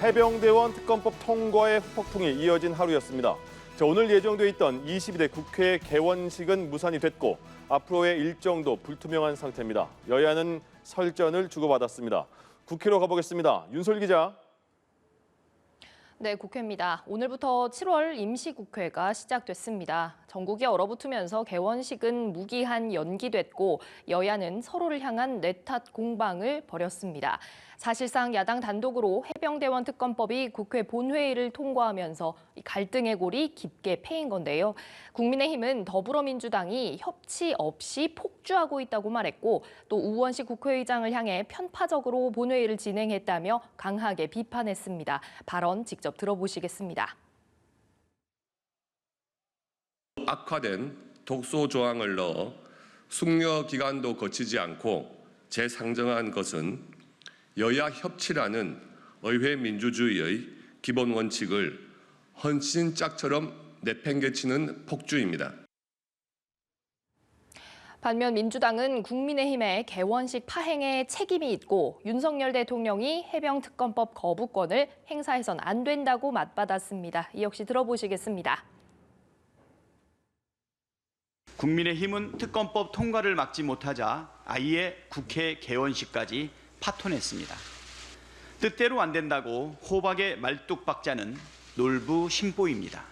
해병대원 특검법 통과의 후폭풍이 이어진 하루였습니다. 오늘 예정돼 있던 22대 국회 개원식은 무산이 됐고 앞으로의 일정도 불투명한 상태입니다. 여야는 설전을 주고받았습니다. 국회로 가보겠습니다. 윤솔 기자. 네, 국회입니다. 오늘부터 7월 임시국회가 시작됐습니다. 전국이 얼어붙으면서 개원식은 무기한 연기됐고 여야는 서로를 향한 내탓 공방을 벌였습니다. 사실상 야당 단독으로 해병대원 특검법이 국회 본회의를 통과하면서 갈등의 골이 깊게 패인 건데요. 국민의힘은 더불어민주당이 협치 없이 폭주하고 있다고 말했고 또 우원식 국회의장을 향해 편파적으로 본회의를 진행했다며 강하게 비판했습니다. 발언 직접 들어보시겠습니다. 악화된 독소 조항을 넣어 숙려 기간도 거치지 않고 재상정한 것은 여야 협치라는 의회 민주주의의 기본 원칙을 헌신짝처럼 내팽개치는 폭주입니다. 반면 민주당은 국민의힘의 개원식 파행에 책임이 있고 윤석열 대통령이 해병특검법 거부권을 행사해선 안 된다고 맞받았습니다. 이 역시 들어보시겠습니다. 국민의힘은 특검법 통과를 막지 못하자 아예 국회 개원식까지 파토냈습니다. 뜻대로 안 된다고 호박에 말뚝박자는 놀부심보입니다.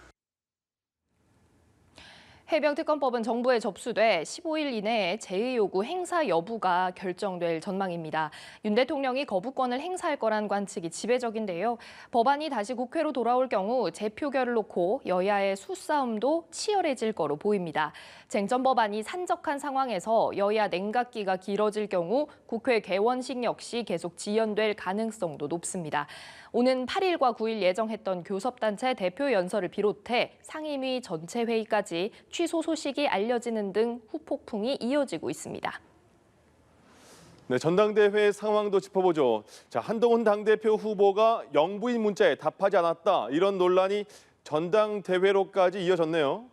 해병특검법은 정부에 접수돼 15일 이내에 제의 요구 행사 여부가 결정될 전망입니다. 윤 대통령이 거부권을 행사할 거란 관측이 지배적인데요. 법안이 다시 국회로 돌아올 경우 재표결을 놓고 여야의 수싸움도 치열해질 거로 보입니다. 쟁점 법안이 산적한 상황에서 여야 냉각기가 길어질 경우 국회 개원식 역시 계속 지연될 가능성도 높습니다. 오는 8일과 9일 예정했던 교섭단체 대표 연설을 비롯해 상임위 전체 회의까지 취소 소식이 알려지는 등 후폭풍이 이어지고 있습니다. 네, 전당대회 상황도 짚어보죠. 한동훈 당대표 후보가 영부인 문자에 답하지 않았다. 이런 논란이 전당대회로까지 이어졌네요.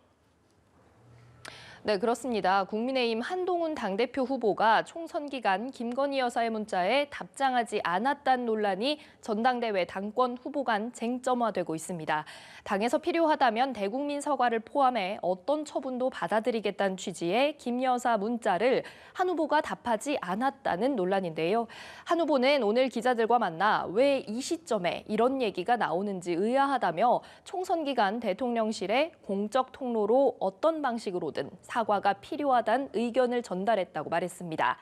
네, 그렇습니다. 국민의힘 한동훈 당대표 후보가 총선 기간 김건희 여사의 문자에 답장하지 않았다는 논란이 전당대회 당권 후보 간 쟁점화되고 있습니다. 당에서 필요하다면 대국민 사과를 포함해 어떤 처분도 받아들이겠다는 취지의 김 여사 문자를 한 후보가 답하지 않았다는 논란인데요. 한 후보는 오늘 기자들과 만나 왜 이 시점에 이런 얘기가 나오는지 의아하다며 총선 기간 대통령실에 공적 통로로 어떤 방식으로든 사과가 필요하다는 의견을 전달했다고 말했습니다.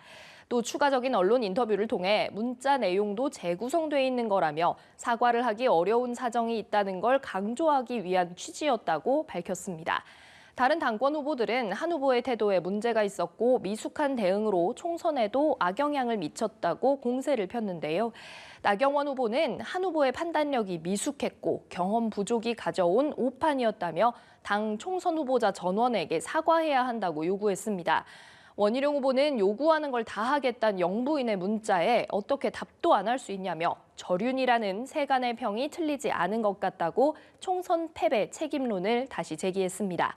또 추가적인 언론 인터뷰를 통해 문자 내용도 재구성돼 있는 거라며 사과를 하기 어려운 사정이 있다는 걸 강조하기 위한 취지였다고 밝혔습니다. 다른 당권 후보들은 한 후보의 태도에 문제가 있었고 미숙한 대응으로 총선에도 악영향을 미쳤다고 공세를 폈는데요. 나경원 후보는 한 후보의 판단력이 미숙했고 경험 부족이 가져온 오판이었다며 당 총선 후보자 전원에게 사과해야 한다고 요구했습니다. 원희룡 후보는 요구하는 걸 다 하겠다는 영부인의 문자에 어떻게 답도 안 할 수 있냐며 저륜이라는 세간의 평이 틀리지 않은 것 같다고 총선 패배 책임론을 다시 제기했습니다.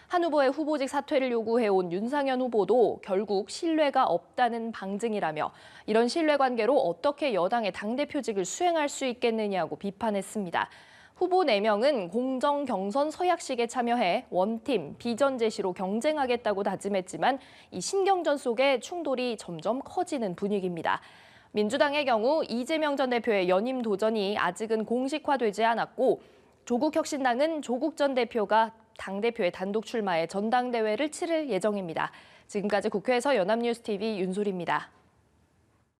한 후보의 후보직 사퇴를 요구해온 윤상현 후보도 결국 신뢰가 없다는 방증이라며 이런 신뢰관계로 어떻게 여당의 당대표직을 수행할 수 있겠느냐고 비판했습니다. 후보 4명은 공정 경선 서약식에 참여해 원팀, 비전 제시로 경쟁하겠다고 다짐했지만 이 신경전 속에 충돌이 점점 커지는 분위기입니다. 민주당의 경우 이재명 전 대표의 연임 도전이 아직은 공식화되지 않았고 조국혁신당은 조국 전 대표가 당대표의 단독 출마에 전당대회를 치를 예정입니다. 지금까지 국회에서 연합뉴스TV 윤솔입니다.